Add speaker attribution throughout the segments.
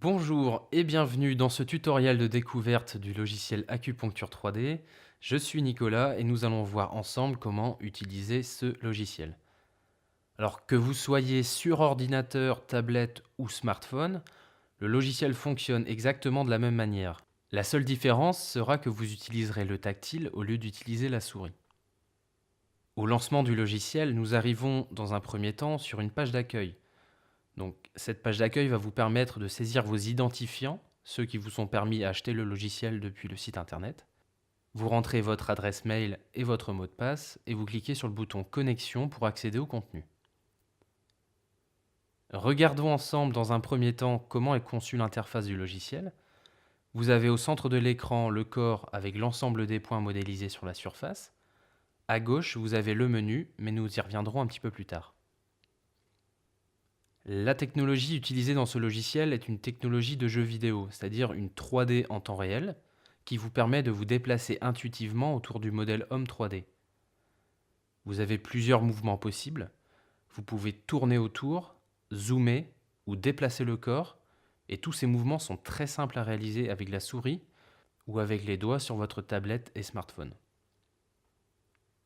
Speaker 1: Bonjour et bienvenue dans ce tutoriel de découverte du logiciel Acupuncture 3D. Je suis Nicolas et nous allons voir ensemble comment utiliser ce logiciel. Alors que vous soyez sur ordinateur, tablette ou smartphone, le logiciel fonctionne exactement de la même manière. La seule différence sera que vous utiliserez le tactile au lieu d'utiliser la souris. Au lancement du logiciel, nous arrivons dans un premier temps sur une page d'accueil. Donc, cette page d'accueil va vous permettre de saisir vos identifiants, ceux qui vous sont permis à acheter le logiciel depuis le site internet. Vous rentrez votre adresse mail et votre mot de passe et vous cliquez sur le bouton Connexion pour accéder au contenu. Regardons ensemble dans un premier temps comment est conçue l'interface du logiciel. Vous avez au centre de l'écran le corps avec l'ensemble des points modélisés sur la surface. À gauche, vous avez le menu, mais nous y reviendrons un petit peu plus tard. La technologie utilisée dans ce logiciel est une technologie de jeu vidéo, c'est-à-dire une 3D en temps réel, qui vous permet de vous déplacer intuitivement autour du modèle homme 3D. Vous avez plusieurs mouvements possibles. Vous pouvez tourner autour, zoomer ou déplacer le corps, et tous ces mouvements sont très simples à réaliser avec la souris ou avec les doigts sur votre tablette et smartphone.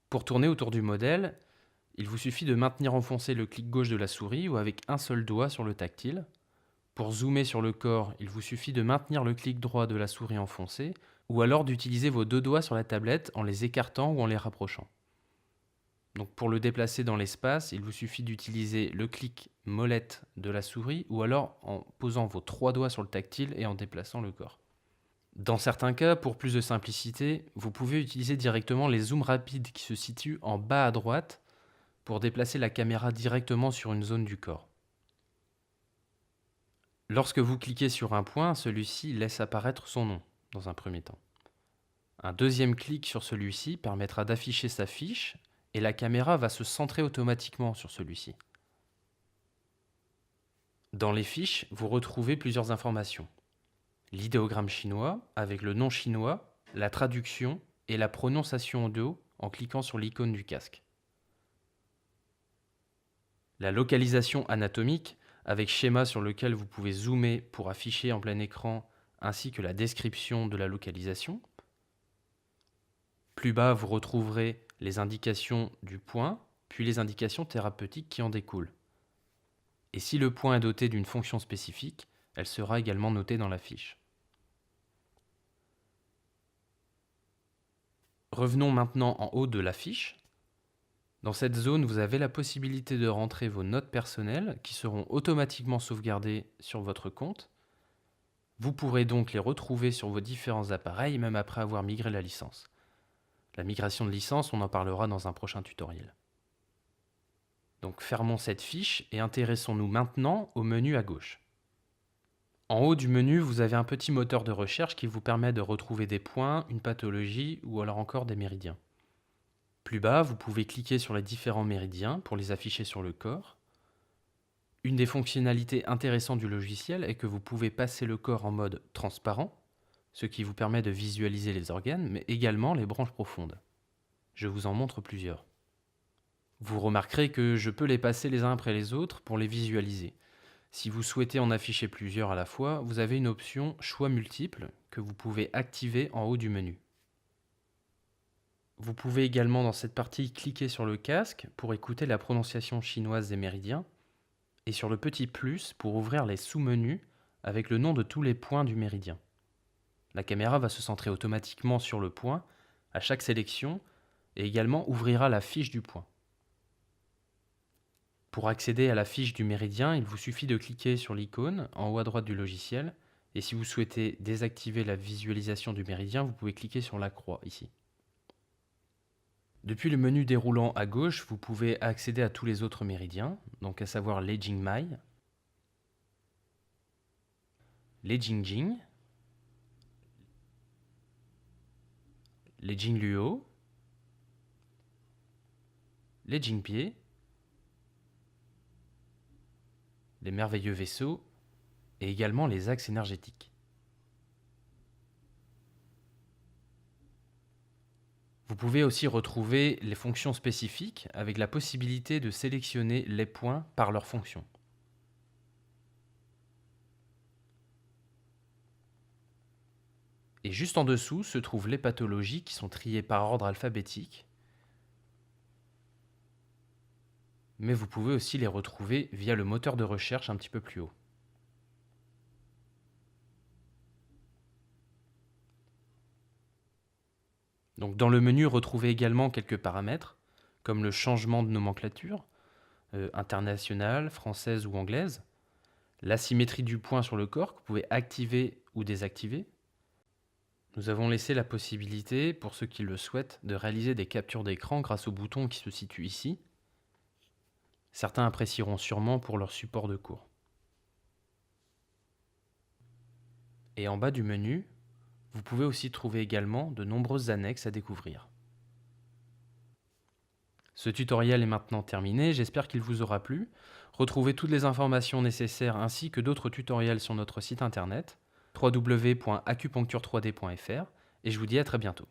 Speaker 1: Pour tourner autour du modèle, il vous suffit de maintenir enfoncé le clic gauche de la souris ou avec un seul doigt sur le tactile. Pour zoomer sur le corps, il vous suffit de maintenir le clic droit de la souris enfoncé ou alors d'utiliser vos deux doigts sur la tablette en les écartant ou en les rapprochant. Donc pour le déplacer dans l'espace, il vous suffit d'utiliser le clic molette de la souris ou alors en posant vos trois doigts sur le tactile et en déplaçant le corps. Dans certains cas, pour plus de simplicité, vous pouvez utiliser directement les zooms rapides qui se situent en bas à droite pour déplacer la caméra directement sur une zone du corps. Lorsque vous cliquez sur un point, celui-ci laisse apparaître son nom, dans un premier temps. Un deuxième clic sur celui-ci permettra d'afficher sa fiche et la caméra va se centrer automatiquement sur celui-ci. Dans les fiches, vous retrouvez plusieurs informations. L'idéogramme chinois avec le nom chinois, la traduction et la prononciation audio en cliquant sur l'icône du casque. La localisation anatomique avec schéma sur lequel vous pouvez zoomer pour afficher en plein écran ainsi que la description de la localisation. Plus bas, vous retrouverez les indications du point, puis les indications thérapeutiques qui en découlent. Et si le point est doté d'une fonction spécifique, elle sera également notée dans la fiche. Revenons maintenant en haut de la fiche. Dans cette zone, vous avez la possibilité de rentrer vos notes personnelles qui seront automatiquement sauvegardées sur votre compte. Vous pourrez donc les retrouver sur vos différents appareils même après avoir migré la licence. La migration de licence, on en parlera dans un prochain tutoriel. Donc fermons cette fiche et intéressons-nous maintenant au menu à gauche. En haut du menu, vous avez un petit moteur de recherche qui vous permet de retrouver des points, une pathologie ou alors encore des méridiens. Plus bas, vous pouvez cliquer sur les différents méridiens pour les afficher sur le corps. Une des fonctionnalités intéressantes du logiciel est que vous pouvez passer le corps en mode transparent, ce qui vous permet de visualiser les organes, mais également les branches profondes. Je vous en montre plusieurs. Vous remarquerez que je peux les passer les uns après les autres pour les visualiser. Si vous souhaitez en afficher plusieurs à la fois, vous avez une option choix multiples que vous pouvez activer en haut du menu. Vous pouvez également dans cette partie cliquer sur le casque pour écouter la prononciation chinoise des méridiens et sur le petit plus pour ouvrir les sous-menus avec le nom de tous les points du méridien. La caméra va se centrer automatiquement sur le point à chaque sélection et également ouvrira la fiche du point. Pour accéder à la fiche du méridien, il vous suffit de cliquer sur l'icône en haut à droite du logiciel et si vous souhaitez désactiver la visualisation du méridien, vous pouvez cliquer sur la croix ici. Depuis le menu déroulant à gauche, vous pouvez accéder à tous les autres méridiens, donc à savoir les Jingmai, les Jingjing, les Jingluo, les Jingpie, les merveilleux vaisseaux et également les axes énergétiques. Vous pouvez aussi retrouver les fonctions spécifiques avec la possibilité de sélectionner les points par leur fonction. Et juste en dessous se trouvent les pathologies qui sont triées par ordre alphabétique. Mais vous pouvez aussi les retrouver via le moteur de recherche un petit peu plus haut. Donc dans le menu, retrouvez également quelques paramètres, comme le changement de nomenclature, internationale, française ou anglaise, l'asymétrie du point sur le corps que vous pouvez activer ou désactiver. Nous avons laissé la possibilité, pour ceux qui le souhaitent, de réaliser des captures d'écran grâce au bouton qui se situe ici. Certains apprécieront sûrement pour leur support de cours. Et en bas du menu, vous pouvez aussi trouver également de nombreuses annexes à découvrir. Ce tutoriel est maintenant terminé, j'espère qu'il vous aura plu. Retrouvez toutes les informations nécessaires ainsi que d'autres tutoriels sur notre site internet www.acupuncture3d.fr et je vous dis à très bientôt.